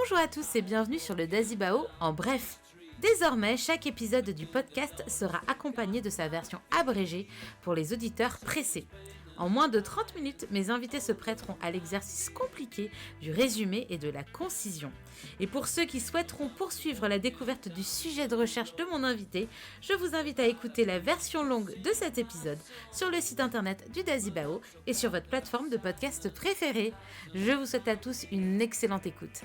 Bonjour à tous et bienvenue sur le Dazibao en bref. Désormais, chaque épisode du podcast sera accompagné de sa version abrégée pour les auditeurs pressés. En moins de 30 minutes, mes invités se prêteront à l'exercice compliqué du résumé et de la concision. Et pour ceux qui souhaiteront poursuivre la découverte du sujet de recherche de mon invité, je vous invite à écouter la version longue de cet épisode sur le site internet du Dazibao et sur votre plateforme de podcast préférée. Je vous souhaite à tous une excellente écoute.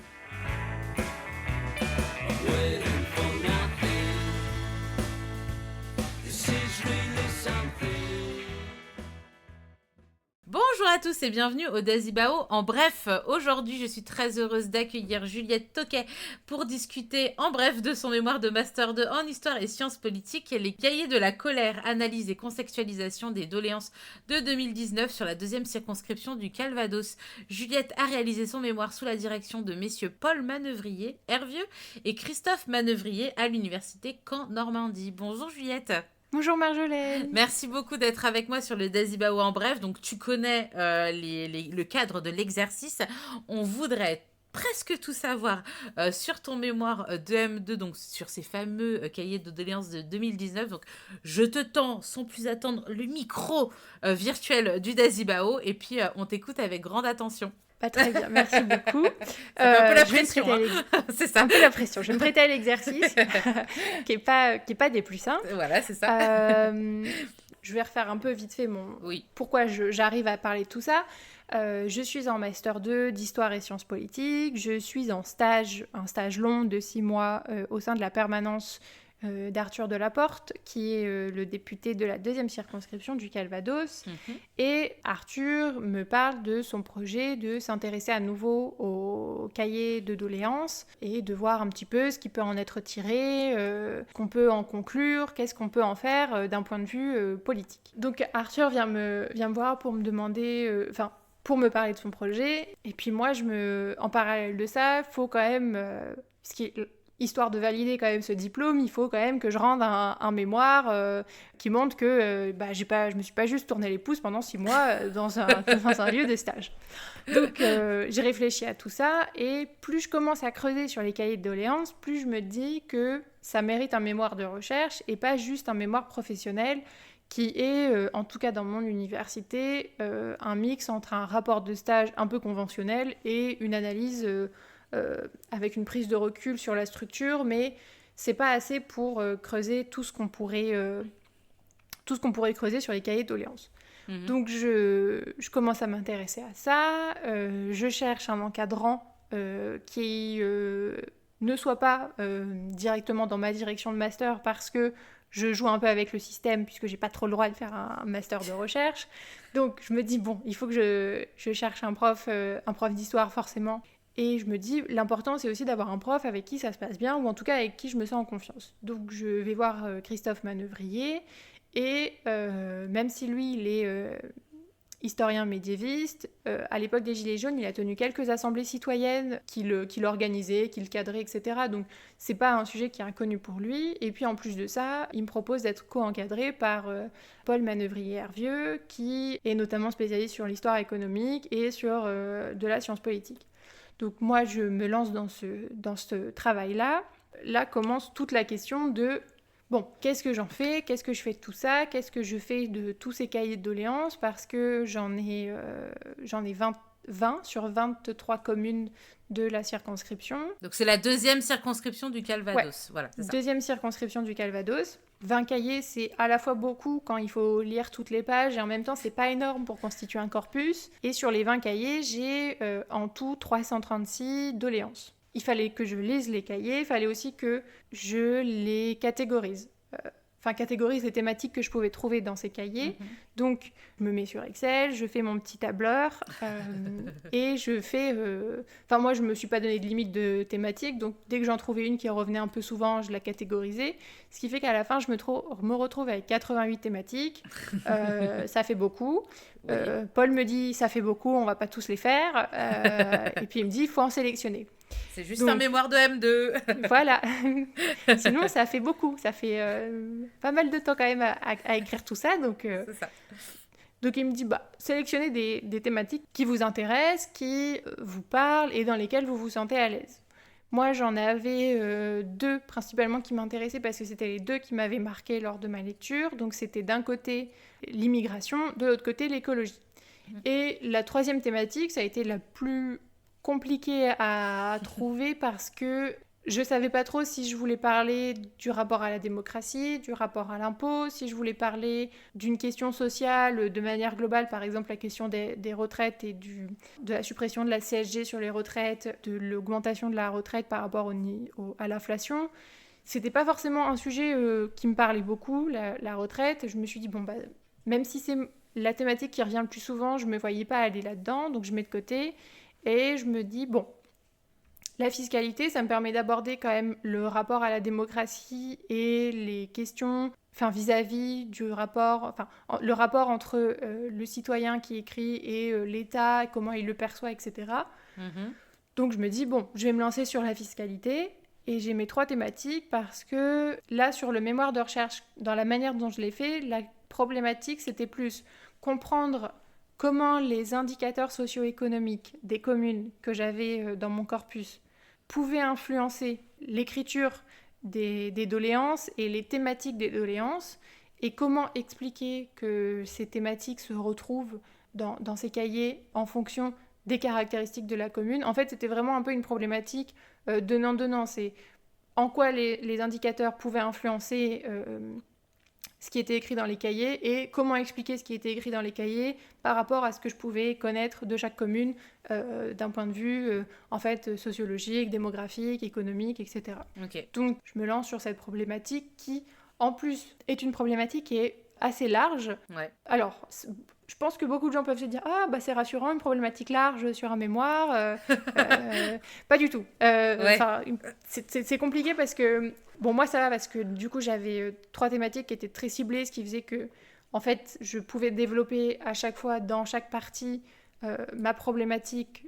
Bonjour à tous et bienvenue au Dazibao. En bref, aujourd'hui je suis très heureuse d'accueillir Juliette Toquet pour discuter en bref de son mémoire de Master 2 en Histoire et Sciences Politiques, les cahiers de la colère, analyse et contextualisation des doléances de 2019 sur la deuxième circonscription du Calvados. Juliette a réalisé son mémoire sous la direction de messieurs Paul Manœuvrier, Hervieux, et Christophe Manœuvrier à l'université Caen-Normandie. Bonjour Juliette. Bonjour Marjolaine. Merci beaucoup d'être avec moi sur le Dazibao en bref. Donc tu connais le cadre de l'exercice. On voudrait presque tout savoir sur ton mémoire de M2, donc sur ces fameux cahiers de doléances de 2019. Donc je te tends sans plus attendre le micro virtuel du Dazibao et puis on t'écoute avec grande attention. Très bien, merci beaucoup. C'est un peu la pression, c'est ça. Un peu la pression. Je vais me prêter à l'exercice qui est pas des plus simples. Voilà, c'est ça. Je vais refaire un peu vite fait Oui. pourquoi j'arrive à parler de tout ça. Je suis en Master 2 d'Histoire et Sciences Politiques. Je suis en stage, un stage long de 6 mois au sein de la permanence d'Arthur Delaporte, qui est le député de la deuxième circonscription du Calvados. Et Arthur me parle de son projet de s'intéresser à nouveau au cahier de doléances et de voir un petit peu ce qui peut en être tiré, qu'on peut en conclure, qu'est-ce qu'on peut en faire d'un point de vue politique. Donc Arthur vient me voir pour me demander... pour me parler de son projet. Et puis moi, en parallèle de ça, il faut quand même... histoire de valider quand même ce diplôme, il faut quand même que je rende un mémoire qui montre que je me suis pas juste tourné les pouces pendant 6 mois dans un lieu de stage. Donc j'ai réfléchi à tout ça, et plus je commence à creuser sur les cahiers de doléances, plus je me dis que ça mérite un mémoire de recherche et pas juste un mémoire professionnel qui est, en tout cas dans mon université, un mix entre un rapport de stage un peu conventionnel et une analyse avec une prise de recul sur la structure, mais c'est pas assez pour creuser tout ce qu'on pourrait creuser sur les cahiers de doléances. Donc je commence à m'intéresser à ça, je cherche un encadrant qui ne soit pas directement dans ma direction de master, parce que je joue un peu avec le système puisque j'ai pas trop le droit de faire un master de recherche. Donc je me dis il faut que je cherche un prof d'histoire forcément. Et je me dis, l'important, c'est aussi d'avoir un prof avec qui ça se passe bien, ou en tout cas avec qui je me sens en confiance. Donc je vais voir Christophe Manœuvrier, et même si lui, il est historien médiéviste, à l'époque des Gilets jaunes, il a tenu quelques assemblées citoyennes qu'il organisait, qu'il cadrait, etc. Donc c'est pas un sujet qui est inconnu pour lui. Et puis en plus de ça, il me propose d'être co-encadré par Paul Manœuvrier-Hervieux, qui est notamment spécialiste sur l'histoire économique et sur de la science politique. Donc moi, je me lance dans ce travail-là. Là commence toute la question de, qu'est-ce que j'en fais ? Qu'est-ce que je fais de tout ça ? Qu'est-ce que je fais de tous ces cahiers de doléances ? Parce que j'en ai 20 sur 23 communes de la circonscription. Donc c'est la deuxième circonscription du Calvados. Ouais. Voilà, c'est ça. Deuxième circonscription du Calvados. 20 cahiers, c'est à la fois beaucoup quand il faut lire toutes les pages, et en même temps, c'est pas énorme pour constituer un corpus. Et sur les 20 cahiers, j'ai en tout 336 doléances. Il fallait que je lise les cahiers, il fallait aussi que je les catégorise. Catégorise les thématiques que je pouvais trouver dans ces cahiers. Donc, je me mets sur Excel, je fais mon petit tableur et je fais... moi, je me suis pas donné de limite de thématique, donc dès que j'en trouvais une qui revenait un peu souvent, je la catégorisais. Ce qui fait qu'à la fin, je me retrouve avec 88 thématiques. Ça fait beaucoup. Oui. Paul me dit, ça fait beaucoup, on va pas tous les faire. Et puis il me dit, il faut en sélectionner. C'est juste un mémoire de M2. Voilà. Sinon, ça fait beaucoup. Ça fait pas mal de temps quand même à écrire tout ça. Donc, c'est ça. Donc il me dit, sélectionnez des thématiques qui vous intéressent, qui vous parlent et dans lesquelles vous vous sentez à l'aise. Moi, j'en avais deux principalement qui m'intéressaient parce que c'était les deux qui m'avaient marqué lors de ma lecture. Donc c'était d'un côté l'immigration, de l'autre côté l'écologie. Et la troisième thématique, ça a été la plus compliquée à trouver parce que je savais pas trop si je voulais parler du rapport à la démocratie, du rapport à l'impôt, si je voulais parler d'une question sociale de manière globale, par exemple la question des retraites et de la suppression de la CSG sur les retraites, de l'augmentation de la retraite par rapport à l'inflation. C'était pas forcément un sujet qui me parlait beaucoup, la retraite. Je me suis dit, bon, bah, même si c'est la thématique qui revient le plus souvent, je me voyais pas aller là-dedans, donc je mets de côté. Et je me dis, bon, la fiscalité, ça me permet d'aborder quand même le rapport à la démocratie et les questions vis-à-vis du rapport, le rapport entre le citoyen qui écrit et l'État, comment il le perçoit, etc. Donc je me dis, bon, je vais me lancer sur la fiscalité. Et j'ai mes 3 thématiques parce que là, sur le mémoire de recherche, dans la manière dont je l'ai fait, la problématique, c'était plus comprendre comment les indicateurs socio-économiques des communes que j'avais dans mon corpus pouvaient influencer l'écriture des doléances et les thématiques des doléances, et comment expliquer que ces thématiques se retrouvent dans ces cahiers en fonction des caractéristiques de la commune. En fait, c'était vraiment un peu une problématique donnant-donnant. C'est en quoi les indicateurs pouvaient influencer ce qui était écrit dans les cahiers et comment expliquer ce qui était écrit dans les cahiers par rapport à ce que je pouvais connaître de chaque commune d'un point de vue sociologique, démographique, économique, etc. Okay. Donc je me lance sur cette problématique qui, en plus, est une problématique qui est assez large. Ouais. Alors, je pense que beaucoup de gens peuvent se dire « Ah, bah c'est rassurant, une problématique large sur un mémoire. » Pas du tout. Ouais. C'est compliqué parce que... Bon, moi, ça va parce que du coup, j'avais 3 thématiques qui étaient très ciblées, ce qui faisait que, en fait, je pouvais développer à chaque fois, dans chaque partie, ma problématique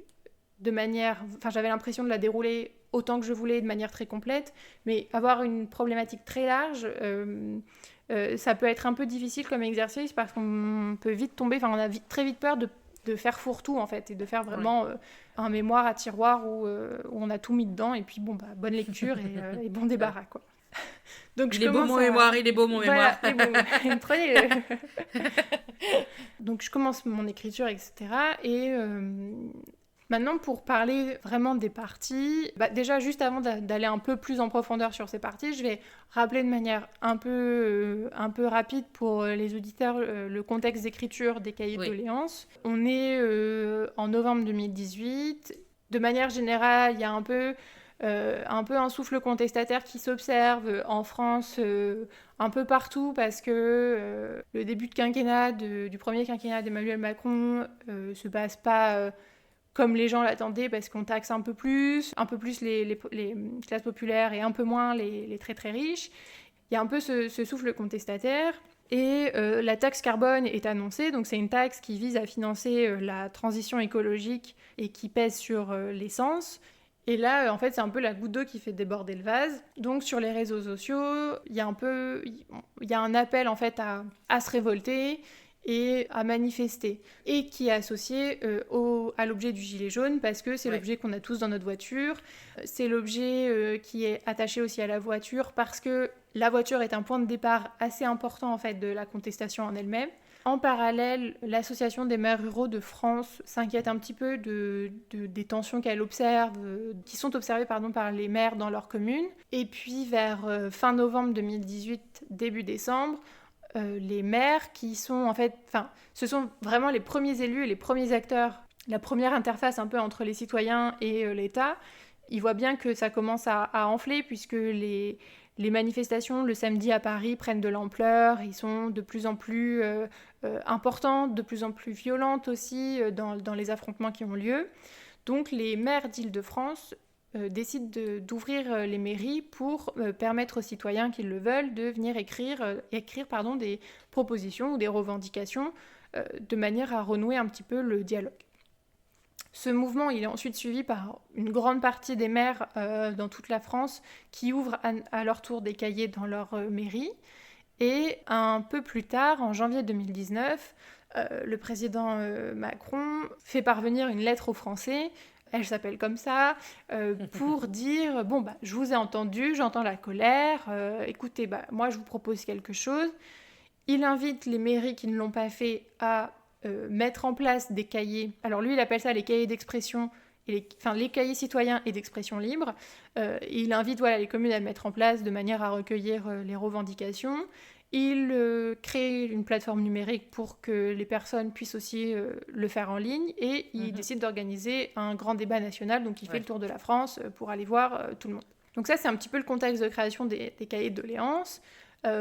de manière... Enfin, j'avais l'impression de la dérouler autant que je voulais, de manière très complète. Mais avoir une problématique très large... ça peut être un peu difficile comme exercice parce qu'on peut vite tomber, on a très vite peur de faire fourre-tout en fait et de faire vraiment un mémoire à tiroir où on a tout mis dedans et puis bon bah bonne lecture et bon débarras quoi. Donc il est beau mon mémoire. Voilà, prenez-le. Donc je commence mon écriture etc. Et maintenant, pour parler vraiment des parties, déjà, juste avant d'aller un peu plus en profondeur sur ces parties, je vais rappeler de manière un peu rapide pour les auditeurs le contexte d'écriture des cahiers de doléances. On est en novembre 2018. De manière générale, il y a un peu un souffle contestataire qui s'observe en France un peu partout parce que le début de quinquennat, du premier quinquennat d'Emmanuel Macron se passe pas... comme les gens l'attendaient, parce qu'on taxe un peu plus les classes populaires et un peu moins les très très riches. Il y a un peu ce souffle contestataire. Et la taxe carbone est annoncée, donc c'est une taxe qui vise à financer la transition écologique et qui pèse sur l'essence. Et là, en fait, c'est un peu la goutte d'eau qui fait déborder le vase. Donc sur les réseaux sociaux, il y a un appel en fait à se révolter et à manifester, et qui est associé à l'objet du gilet jaune, parce que c'est l'objet qu'on a tous dans notre voiture, c'est l'objet qui est attaché aussi à la voiture, parce que la voiture est un point de départ assez important en fait de la contestation en elle-même. En parallèle, l'Association des maires ruraux de France s'inquiète un petit peu des tensions qu'elle observe, qui sont observées par les maires dans leur commune. Et puis vers fin novembre 2018, début décembre, les maires qui sont en fait, ce sont vraiment les premiers élus et les premiers acteurs, la première interface un peu entre les citoyens et l'État. Ils voient bien que ça commence à enfler puisque les manifestations le samedi à Paris prennent de l'ampleur, ils sont de plus en plus importantes, de plus en plus violentes aussi dans les affrontements qui ont lieu. Donc les maires d'Île-de-France décident d'ouvrir les mairies pour permettre aux citoyens qui le veulent de venir écrire des propositions ou des revendications de manière à renouer un petit peu le dialogue. Ce mouvement, il est ensuite suivi par une grande partie des maires dans toute la France qui ouvrent à leur tour des cahiers dans leur mairie. Et un peu plus tard, en janvier 2019, le président Macron fait parvenir une lettre aux Français elle s'appelle comme ça, pour dire, bon, bah, je vous ai entendu, j'entends la colère, écoutez, bah, moi je vous propose quelque chose. Il invite les mairies qui ne l'ont pas fait à mettre en place des cahiers. Alors lui, il appelle ça les cahiers d'expression, les cahiers citoyens et d'expression libre. Il invite les communes à le mettre en place de manière à recueillir les revendications. Il crée une plateforme numérique pour que les personnes puissent aussi le faire en ligne. Et il décide d'organiser un grand débat national. Donc il fait le tour de la France pour aller voir tout le monde. Donc ça, c'est un petit peu le contexte de création des cahiers de doléances.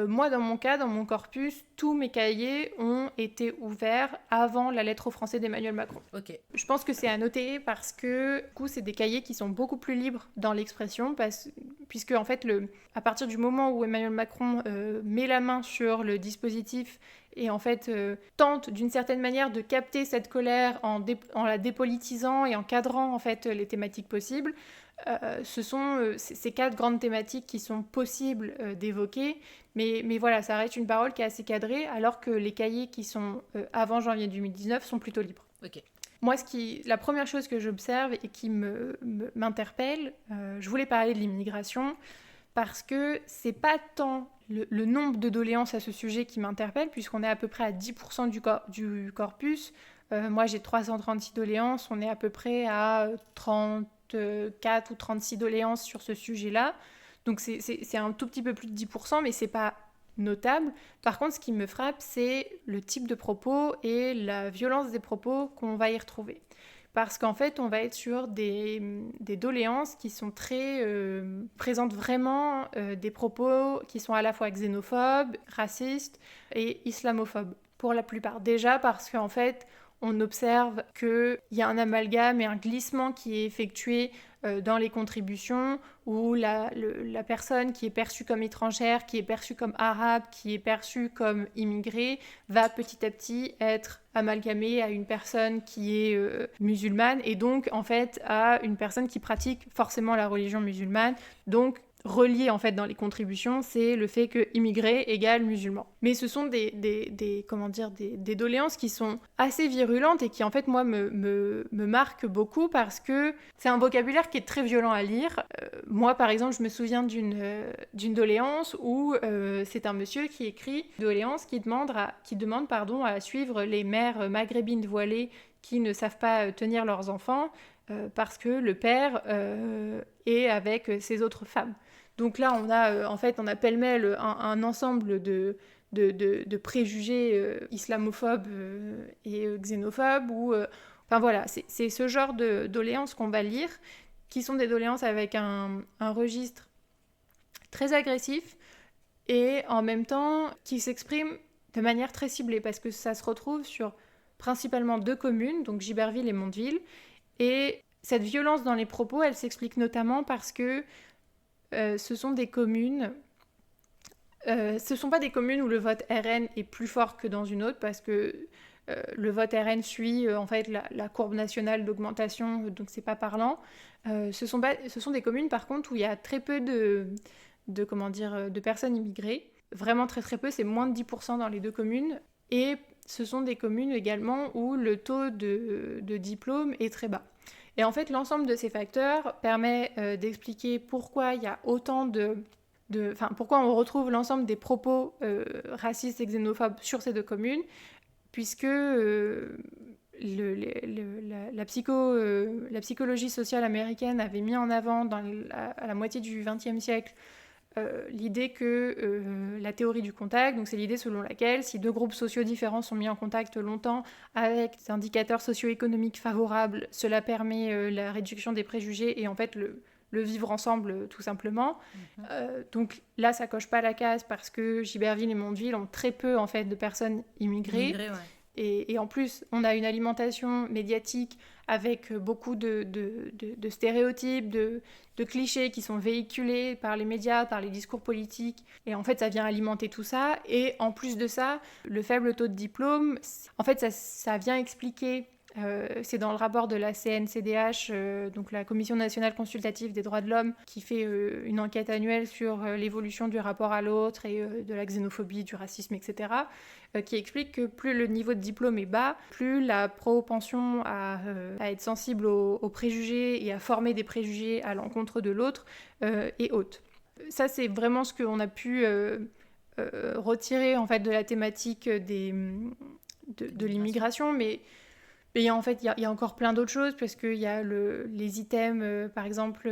Moi, dans mon cas, dans mon corpus, tous mes cahiers ont été ouverts avant la lettre aux Français d'Emmanuel Macron. Ok. Je pense que c'est à noter parce que, du coup, c'est des cahiers qui sont beaucoup plus libres dans l'expression, puisque, en fait, à partir du moment où Emmanuel Macron met la main sur le dispositif et, en fait, tente d'une certaine manière de capter cette colère en la dépolitisant et en cadrant, en fait, les thématiques possibles, ce sont ces 4 grandes thématiques qui sont possibles d'évoquer, mais voilà, ça reste une parole qui est assez cadrée, alors que les cahiers qui sont avant janvier 2019 sont plutôt libres. Ok. Moi, la première chose que j'observe et qui m'interpelle, je voulais parler de l'immigration, parce que c'est pas tant le nombre de doléances à ce sujet qui m'interpelle, puisqu'on est à peu près à 10% du corpus. Moi, j'ai 336 doléances, on est à peu près à 34 ou 36 doléances sur ce sujet-là. Donc c'est un tout petit peu plus de 10%, mais c'est pas notable. Par contre, ce qui me frappe, c'est le type de propos et la violence des propos qu'on va y retrouver. Parce qu'en fait, on va être sur des doléances qui sont très... présentent vraiment des propos qui sont à la fois xénophobes, racistes et islamophobes, pour la plupart. Déjà parce qu'en fait, on observe qu'il y a un amalgame et un glissement qui est effectué dans les contributions, où la personne qui est perçue comme étrangère, qui est perçue comme arabe, qui est perçue comme immigrée, va petit à petit être amalgamée à une personne qui est musulmane, et donc en fait à une personne qui pratique forcément la religion musulmane. Donc relié en fait dans les contributions, c'est le fait que immigré égale musulman. Mais ce sont des doléances qui sont assez virulentes et qui en fait moi me marquent beaucoup, parce que c'est un vocabulaire qui est très violent à lire. Moi par exemple, je me souviens d'une doléance où c'est un monsieur qui écrit une doléance qui demande à suivre les mères maghrébines voilées qui ne savent pas tenir leurs enfants parce que le père est avec ses autres femmes. Donc là, on a pêle-mêle un ensemble de préjugés islamophobes et xénophobes. Enfin voilà, c'est ce genre de doléances qu'on va lire, qui sont des doléances avec un registre très agressif et en même temps qui s'expriment de manière très ciblée, parce que ça se retrouve sur principalement 2 communes, donc Giberville et Mondeville. Et cette violence dans les propos, elle s'explique notamment parce que ce sont des communes... ce ne sont pas des communes où le vote RN est plus fort que dans une autre, parce que le vote RN suit en fait la courbe nationale d'augmentation, donc c'est pas parlant. Ce sont des communes par contre où il y a très peu de personnes immigrées. Vraiment très très peu, c'est moins de 10% dans les 2 communes. Et ce sont des communes également où le taux de diplôme est très bas. Et en fait, l'ensemble de ces facteurs permet d'expliquer pourquoi il y a autant pourquoi on retrouve l'ensemble des propos racistes et xénophobes sur ces 2 communes, puisque la psychologie sociale américaine avait mis en avant à la moitié du XXe siècle l'idée que la théorie du contact, donc c'est l'idée selon laquelle si 2 groupes sociaux différents sont mis en contact longtemps avec des indicateurs socio-économiques favorables, cela permet la réduction des préjugés et en fait le vivre ensemble tout simplement. Donc là, ça coche pas la case parce que Giberville et Mondeville ont très peu en fait de personnes immigrées. Ouais. Et en plus, on a une alimentation médiatique avec beaucoup de stéréotypes, de clichés qui sont véhiculés par les médias, par les discours politiques. Et en fait, ça vient alimenter tout ça. Et en plus de ça, le faible taux de diplôme, en fait, ça vient expliquer C'est dans le rapport de la CNCDH, donc la Commission nationale consultative des droits de l'homme, qui fait une enquête annuelle sur l'évolution du rapport à l'autre et de la xénophobie, du racisme, etc., qui explique que plus le niveau de diplôme est bas, plus la propension à être sensible aux préjugés et à former des préjugés à l'encontre de l'autre est haute. Ça, c'est vraiment ce qu'on a pu retirer en fait, de la thématique de l'immigration, mais en fait, il y a encore plein d'autres choses, parce qu'il y a les items, par exemple,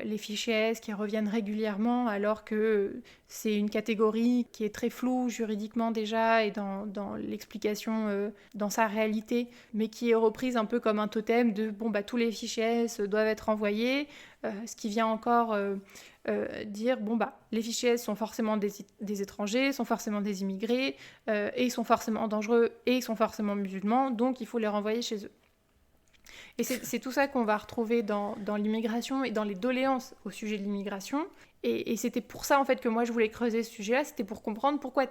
les fichiers S qui reviennent régulièrement, alors que c'est une catégorie qui est très floue juridiquement déjà, et dans l'explication, dans sa réalité, mais qui est reprise un peu comme un totem de tous les fichiers S doivent être envoyés, ce qui vient encore dire les fichiers S sont forcément des étrangers, sont forcément des immigrés, et ils sont forcément dangereux, et ils sont forcément musulmans, donc il faut les renvoyer chez eux. Et c'est tout ça qu'on va retrouver dans l'immigration et dans les doléances au sujet de l'immigration. Et c'était pour ça en fait que moi je voulais creuser ce sujet-là, c'était pour comprendre pourquoi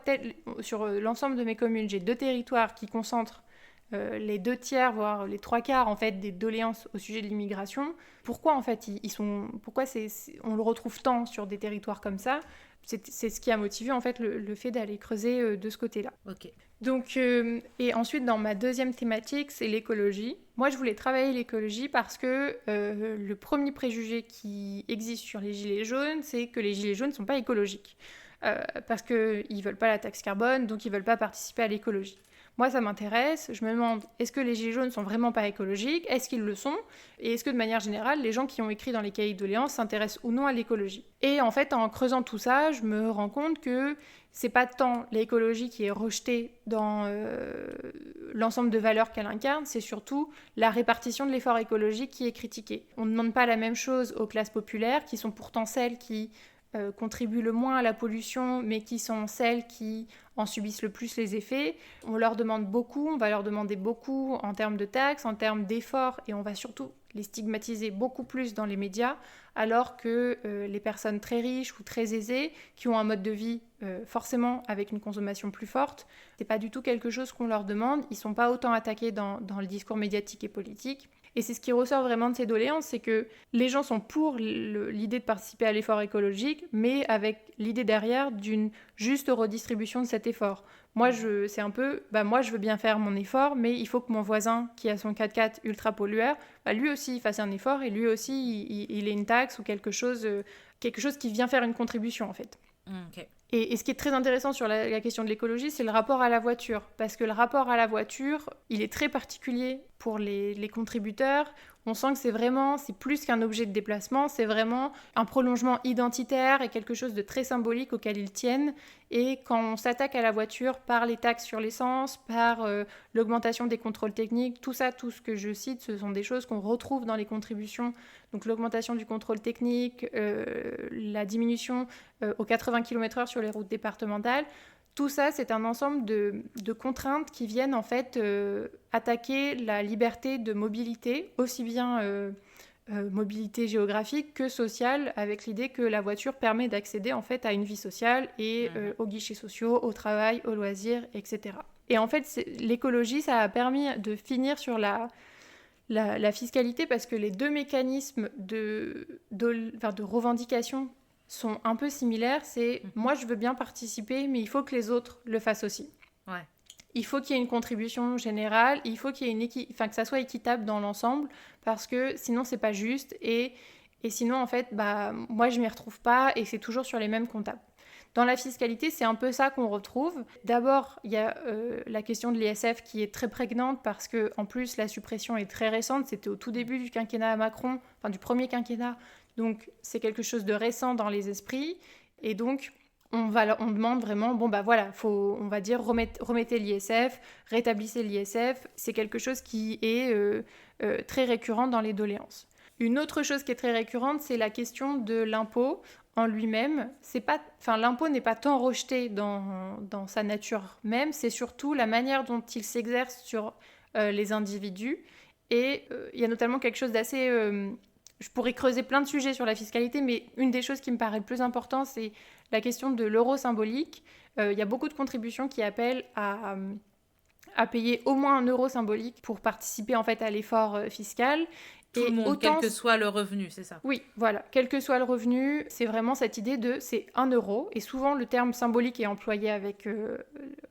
sur l'ensemble de mes communes, j'ai 2 territoires qui concentrent les 2/3, voire les 3/4 en fait, des doléances au sujet de l'immigration. Pourquoi en fait pourquoi on le retrouve tant sur des territoires comme ça? C'est ce qui a motivé en fait le fait d'aller creuser de ce côté-là. Ok. Donc, et ensuite dans ma deuxième thématique, c'est l'écologie. Moi je voulais travailler l'écologie parce que le premier préjugé qui existe sur les gilets jaunes, c'est que les gilets jaunes ne sont pas écologiques. Parce qu'ils ne veulent pas la taxe carbone, donc ils ne veulent pas participer à l'écologie. Moi, ça m'intéresse. Je me demande, est-ce que les gilets jaunes sont vraiment pas écologiques? Est-ce qu'ils le sont? Et est-ce que de manière générale, les gens qui ont écrit dans les cahiers de doléances s'intéressent ou non à l'écologie? Et en fait, en creusant tout ça, je me rends compte que c'est pas tant l'écologie qui est rejetée dans l'ensemble de valeurs qu'elle incarne, c'est surtout la répartition de l'effort écologique qui est critiquée. On ne demande pas la même chose aux classes populaires, qui sont pourtant celles qui contribuent le moins à la pollution, mais qui sont celles qui en subissent le plus les effets. On leur demande beaucoup, on va leur demander beaucoup en termes de taxes, en termes d'efforts, et on va surtout les stigmatiser beaucoup plus dans les médias, alors que les personnes très riches ou très aisées, qui ont un mode de vie forcément avec une consommation plus forte, c'est pas du tout quelque chose qu'on leur demande, ils sont pas autant attaqués dans le discours médiatique et politique. Et c'est ce qui ressort vraiment de ces doléances, c'est que les gens sont pour l'idée de participer à l'effort écologique, mais avec l'idée derrière d'une juste redistribution de cet effort. Moi, c'est un peu, moi, je veux bien faire mon effort, mais il faut que mon voisin qui a son 4x4 ultra pollueur, lui aussi, il fasse un effort, et lui aussi, il ait une taxe ou quelque chose qui vient faire une contribution, en fait. Okay. Et ce qui est très intéressant sur la question de l'écologie, c'est le rapport à la voiture. Parce que le rapport à la voiture, il est très particulier pour les contributeurs. On sent que c'est plus qu'un objet de déplacement, c'est vraiment un prolongement identitaire et quelque chose de très symbolique auquel ils tiennent. Et quand on s'attaque à la voiture par les taxes sur l'essence, par l'augmentation des contrôles techniques, tout ce que je cite, ce sont des choses qu'on retrouve dans les contributions. Donc l'augmentation du contrôle technique, la diminution aux 80 km/h sur les routes départementales, tout ça, c'est un ensemble de contraintes qui viennent en fait attaquer la liberté de mobilité, aussi bien mobilité géographique que sociale, avec l'idée que la voiture permet d'accéder en fait à une vie sociale et aux guichets sociaux, au travail, aux loisirs, etc. Et en fait, l'écologie, ça a permis de finir sur la fiscalité, parce que les 2 mécanismes de revendication sont un peu similaires. C'est moi je veux bien participer, mais il faut que les autres le fassent aussi. Ouais. Il faut qu'il y ait une contribution générale, il faut qu'il y ait que ça soit équitable dans l'ensemble, parce que sinon c'est pas juste, et sinon en fait moi je m'y retrouve pas, et c'est toujours sur les mêmes comptables. Dans la fiscalité, c'est un peu ça qu'on retrouve. D'abord, il y a la question de l'ISF qui est très prégnante, parce que en plus la suppression est très récente, c'était au tout début du quinquennat Macron, enfin du premier quinquennat. Donc, c'est quelque chose de récent dans les esprits. Et donc, on demande vraiment, on va dire, remettez l'ISF, rétablissez l'ISF. C'est quelque chose qui est très récurrent dans les doléances. Une autre chose qui est très récurrente, c'est la question de l'impôt en lui-même. L'impôt n'est pas tant rejeté dans sa nature même, c'est surtout la manière dont il s'exerce sur les individus. Et il y a notamment quelque chose d'assez... je pourrais creuser plein de sujets sur la fiscalité, mais une des choses qui me paraît le plus important, c'est la question de l'euro symbolique. Il y a beaucoup de contributions qui appellent à à payer au moins 1 € symbolique pour participer en fait à l'effort fiscal. Tout le monde, quel que soit le revenu, c'est ça? Oui, voilà, quel que soit le revenu, c'est vraiment cette idée de c'est 1 €, et souvent le terme symbolique est employé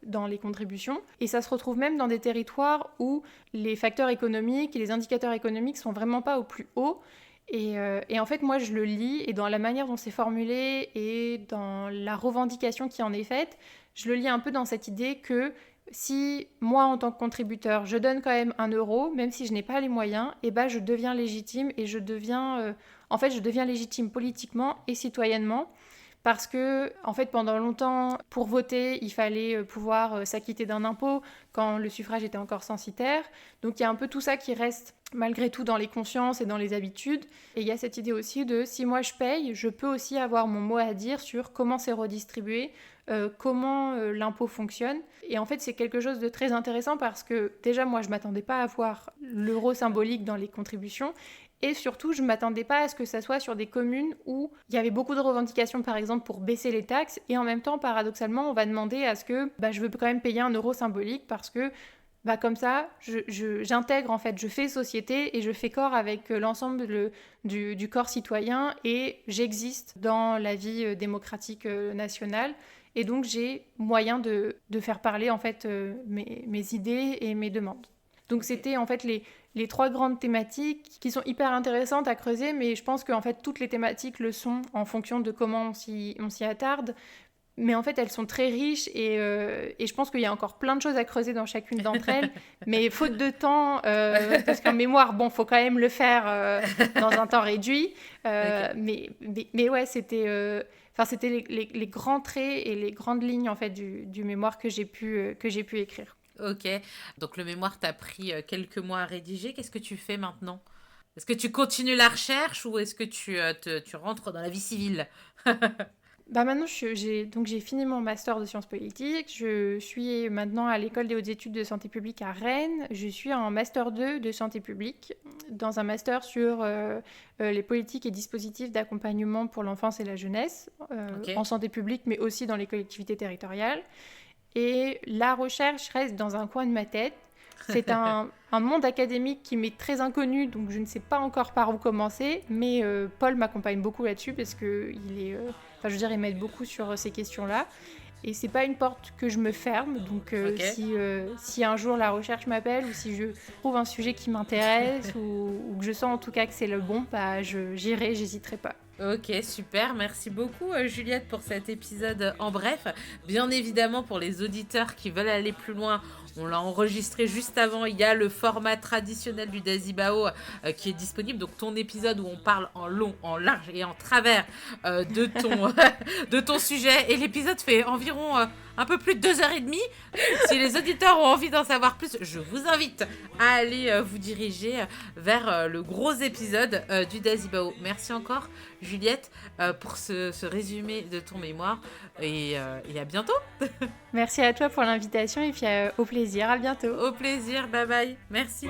dans les contributions, et ça se retrouve même dans des territoires où les facteurs économiques et les indicateurs économiques sont vraiment pas au plus haut, et en fait moi je le lis, et dans la manière dont c'est formulé et dans la revendication qui en est faite, je le lis un peu dans cette idée que si moi, en tant que contributeur, je donne quand même 1 €, même si je n'ai pas les moyens, eh ben, je deviens légitime, et je deviens légitime politiquement et citoyennement, parce que, en fait, pendant longtemps, pour voter, il fallait pouvoir s'acquitter d'un impôt quand le suffrage était encore censitaire. Donc il y a un peu tout ça qui reste malgré tout dans les consciences et dans les habitudes. Et il y a cette idée aussi de si moi je paye, je peux aussi avoir mon mot à dire sur comment c'est redistribué, comment l'impôt fonctionne. Et en fait, c'est quelque chose de très intéressant parce que déjà, moi, je ne m'attendais pas à voir l'euro symbolique dans les contributions. Et surtout, je ne m'attendais pas à ce que ça soit sur des communes où il y avait beaucoup de revendications, par exemple, pour baisser les taxes. Et en même temps, paradoxalement, on va demander à ce que je veux quand même payer 1 € symbolique parce que comme ça, j'intègre, en fait, je fais société et je fais corps avec l'ensemble du corps citoyen, et j'existe dans la vie démocratique nationale. Et donc, j'ai moyen de faire parler, en fait, mes idées et mes demandes. Donc, c'était, en fait, les 3 grandes thématiques qui sont hyper intéressantes à creuser, mais je pense qu'en fait, toutes les thématiques le sont en fonction de comment on s'y attarde. Mais en fait, elles sont très riches, et je pense qu'il y a encore plein de choses à creuser dans chacune d'entre elles. Mais faute de temps, parce qu'en mémoire, faut quand même le faire dans un temps réduit. Okay. Mais ouais, c'était les grands traits et les grandes lignes en fait du mémoire que j'ai pu écrire. Ok, donc le mémoire t'a pris quelques mois à rédiger. Qu'est-ce que tu fais maintenant? Est-ce que tu continues la recherche ou est-ce que tu rentres dans la vie civile? Maintenant, j'ai fini mon master de sciences politiques. Je suis maintenant à l'école des hautes études de santé publique à Rennes. Je suis en master 2 de santé publique, dans un master sur les politiques et dispositifs d'accompagnement pour l'enfance et la jeunesse, en santé publique, mais aussi dans les collectivités territoriales. Et la recherche reste dans un coin de ma tête. C'est un monde académique qui m'est très inconnu, donc je ne sais pas encore par où commencer, mais Paul m'accompagne beaucoup là-dessus parce qu'il est... il m'aide beaucoup sur ces questions-là. Et c'est pas une porte que je me ferme, donc si un jour la recherche m'appelle, ou si je trouve un sujet qui m'intéresse, ou que je sens en tout cas que c'est le bon, j'irai, j'hésiterai pas. Ok, super. Merci beaucoup, Juliette, pour cet épisode en bref. Bien évidemment, pour les auditeurs qui veulent aller plus loin, on l'a enregistré juste avant. Il y a le format traditionnel du Dazibao qui est disponible. Donc, ton épisode où on parle en long, en large et en travers de ton sujet. Et l'épisode fait environ un peu plus de 2h30. Si les auditeurs ont envie d'en savoir plus, je vous invite à aller vous diriger vers le gros épisode du Dazibao. Merci encore, Juliette, pour ce résumé de ton mémoire. Et à bientôt. Merci à toi pour l'invitation, et puis au plaisir. À bientôt. Au plaisir. Bye bye. Merci.